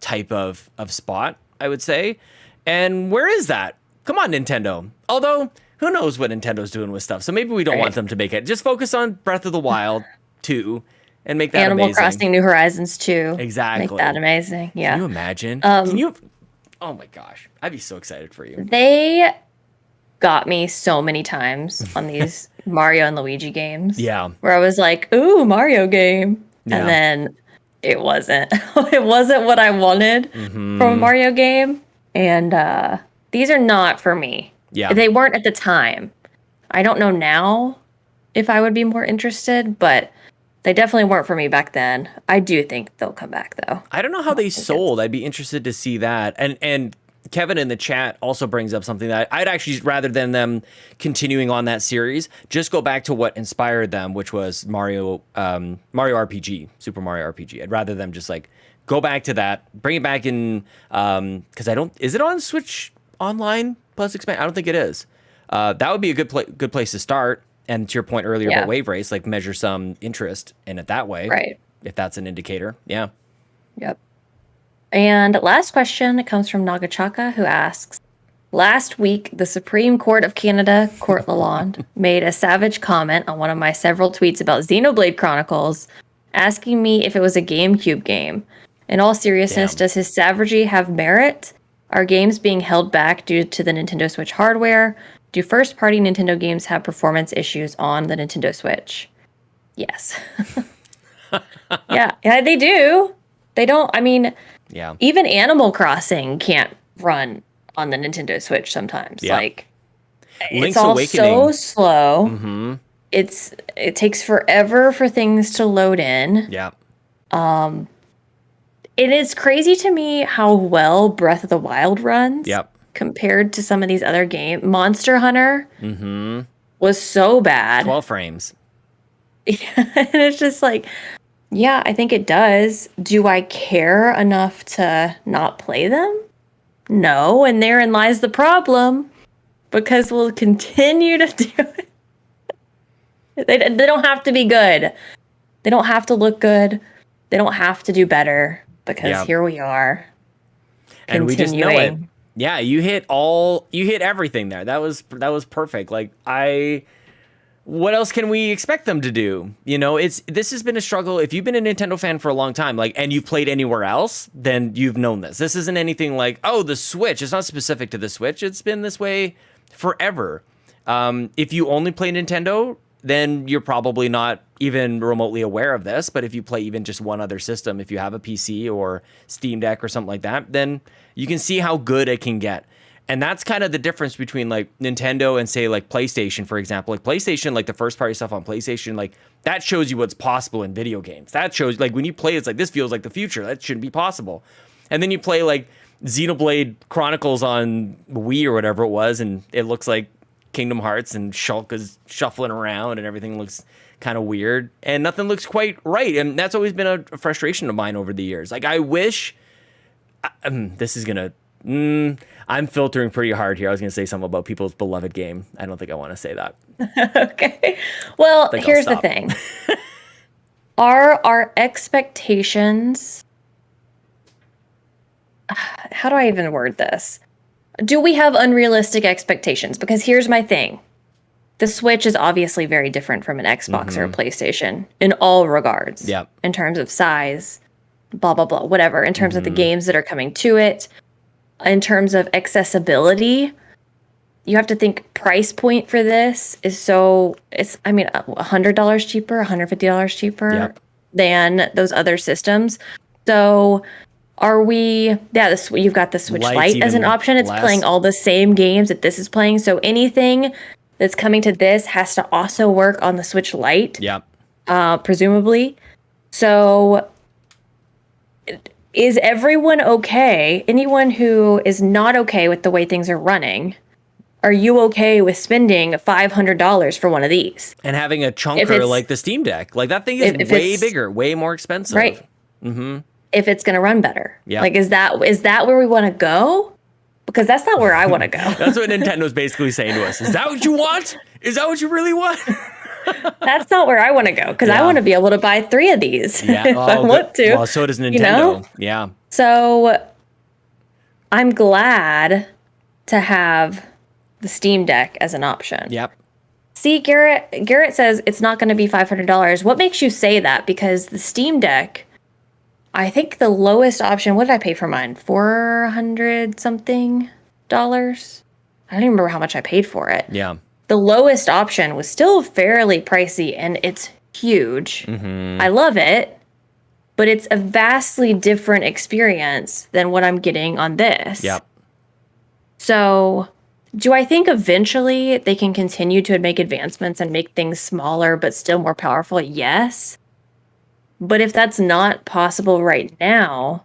type of spot, I would say. And where is that? Come on, Nintendo. Although, who knows what Nintendo's doing with stuff. So maybe we don't want them to make it. Just focus on Breath of the Wild 2 and make that Animal amazing. Crossing New Horizons 2. Exactly. Make that amazing. Yeah. Can you imagine? Oh my gosh. I'd be so excited for you. They got me so many times on these Mario and Luigi games. Yeah. Where I was like, ooh, Mario game. Yeah. And then it wasn't. It wasn't what I wanted from a Mario game. And these are not for me. Yeah. They weren't at the time. I don't know now if I would be more interested, but they definitely weren't for me back then. I do think they'll come back though. I don't know how they sold. I'd be interested to see that. And Kevin in the chat also brings up something that I'd actually, rather than them continuing on that series, just go back to what inspired them, which was Mario RPG, Super Mario RPG. I'd rather them just like go back to that, bring it back in, because is it on Switch Online plus expand? I don't think it is. That would be a good place to start. And to your point earlier about Wave Race, like measure some interest in it that way. Right. If that's an indicator. Yeah. Yep. And last question comes from Ngachacha, who asks, last week, the Supreme Court of Canada, Court Lalonde, made a savage comment on one of my several tweets about Xenoblade Chronicles, asking me if it was a GameCube game. In all seriousness, does his savagery have merit? Are games being held back due to the Nintendo Switch hardware? Do first-party Nintendo games have performance issues on the Nintendo Switch? Yes. Yeah, they do. They don't, I mean, even Animal Crossing can't run on the Nintendo Switch sometimes. Yeah. Like, Link's it's all Awakening. So slow. It takes forever for things to load in. Yeah. It is crazy to me how well Breath of the Wild runs compared to some of these other games. Monster Hunter was so bad. 12 frames. And it's just like, yeah, I think it does. Do I care enough to not play them? No, and therein lies the problem, because we'll continue to do it. They don't have to be good. They don't have to look good. They don't have to do better. Because here we are, and we just know it. Yeah, you hit everything there. That was perfect. Like what else can we expect them to do? You know, this has been a struggle. If you've been a Nintendo fan for a long time, like, and you've played anywhere else, then you've known this. This isn't anything like, oh, the Switch. It's not specific to the Switch. It's been this way forever. If you only play Nintendo, then you're probably not even remotely aware of this. But if you play even just one other system, if you have a PC or Steam Deck or something like that, then you can see how good it can get. And that's kind of the difference between like Nintendo and say like PlayStation, for example. Like PlayStation, like the first party stuff on PlayStation, like that shows you what's possible in video games. That shows like when you play, it's like this feels like the future. That shouldn't be possible. And then you play like Xenoblade Chronicles on Wii or whatever it was, and it looks like Kingdom Hearts, and Shulk is shuffling around and everything looks kind of weird and nothing looks quite right. And that's always been a frustration of mine over the years. Like I wish this is gonna I'm filtering pretty hard here. I was gonna say something about people's beloved game. I don't think I want to say that. Okay, well, here's the thing. Are our expectations, how do I even word this? Do we have unrealistic expectations? Because here's my thing. The Switch is obviously very different from an Xbox or a PlayStation in all regards. Yep. In terms of size, blah, blah, blah, whatever. In terms of the games that are coming to it. In terms of accessibility, you have to think price point for this is $100 cheaper, $150 cheaper than those other systems. So are we, you've got the Switch Lite as an option. It's playing all the same games that this is playing. So anything that's coming to this has to also work on the Switch Lite. Yep. Presumably. So is everyone okay? Anyone who is not okay with the way things are running, are you okay with spending $500 for one of these? And having a chunker like the Steam Deck. Like that thing is way bigger, way more expensive. Right. Mm-hmm. If it's going to run better. Yeah. Like, is that where we want to go? Because that's not where I want to go. That's what Nintendo's basically saying to us. Is that what you want? Is that what you really want? That's not where I want to go. Because I want to be able to buy 3 of these if I want to. Well, so does Nintendo. You know? Yeah. So I'm glad to have the Steam Deck as an option. Yep. See, Garrett says it's not going to be $500. What makes you say that? Because the Steam Deck, I think the lowest option, what did I pay for mine? $400 something dollars? I don't even remember how much I paid for it. Yeah. The lowest option was still fairly pricey, and it's huge. I love it, but it's a vastly different experience than what I'm getting on this. Yep. So do I think eventually they can continue to make advancements and make things smaller but still more powerful? Yes. But if that's not possible right now,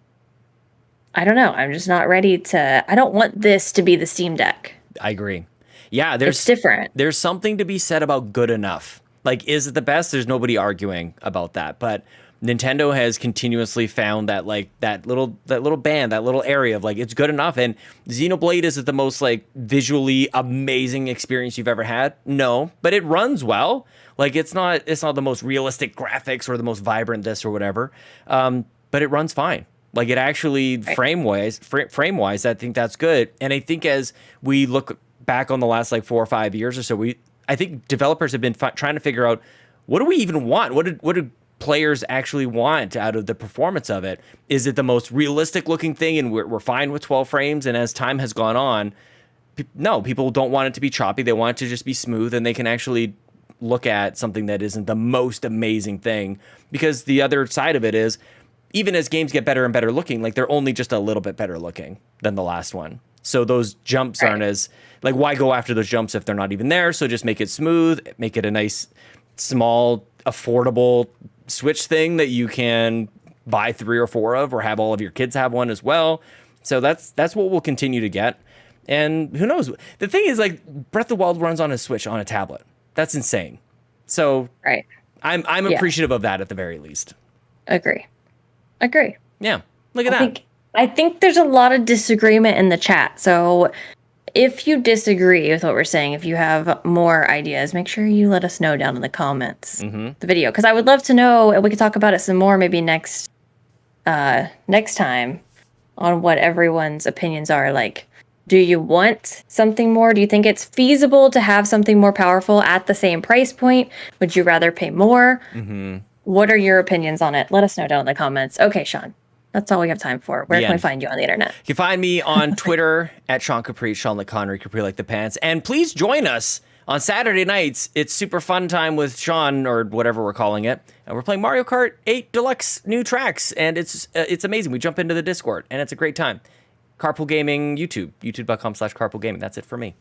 I don't know. I'm just not ready to... I don't want this to be the Steam Deck. I agree. Yeah, it's different. There's something to be said about good enough. Like, is it the best? There's nobody arguing about that. But Nintendo has continuously found that, like, that little band, that little area of, like, it's good enough. And Xenoblade, is it the most, like, visually amazing experience you've ever had? No, but it runs well. Like, it's not the most realistic graphics or the most vibrant this or whatever. But it runs fine. Like, it actually, frame-wise, I think that's good. And I think as we look back on the last, like, 4 or 5 years or so, I think developers have been trying to figure out, what do we even want? What do players actually want out of the performance of it? Is it the most realistic looking thing and we're fine with 12 frames? And as time has gone on, no, people don't want it to be choppy. They want it to just be smooth, and they can actually look at something that isn't the most amazing thing. Because the other side of it is, even as games get better and better looking, like, they're only just a little bit better looking than the last one. So those jumps aren't as, like, why go after those jumps if they're not even there? So just make it smooth, make it a nice, small, affordable Switch thing that you can buy 3 or 4 of, or have all of your kids have one as well. So that's what we'll continue to get. And who knows? The thing is, like, Breath of the Wild runs on a Switch on a tablet. That's insane. So I'm appreciative of that at the very least. Agree. Yeah. Look at that. I think there's a lot of disagreement in the chat. So if you disagree with what we're saying, if you have more ideas, make sure you let us know down in the comments, the video. Because I would love to know, and we could talk about it some more maybe next time, on what everyone's opinions are. Like, do you want something more? Do you think it's feasible to have something more powerful at the same price point? Would you rather pay more? What are your opinions on it? Let us know down in the comments. Okay, Sean. That's all we have time for. Where can we find you on the internet? You can find me on Twitter at Sean Capri, Sean like Connery, Capri like the pants. And please join us on Saturday nights. It's super fun time with Sean, or whatever we're calling it. And we're playing Mario Kart 8 Deluxe new tracks. And it's amazing. We jump into the Discord, and it's a great time. Carpool Gaming YouTube, youtube.com/carpoolgaming. That's it for me.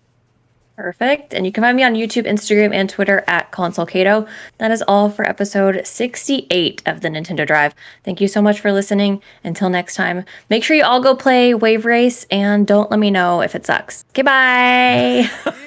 Perfect. And you can find me on YouTube, Instagram, and Twitter at Console Caito. That is all for episode 68 of the Nintendo Drive. Thank you so much for listening. Until next time, make sure you all go play Wave Race and don't let me know if it sucks. Okay, bye.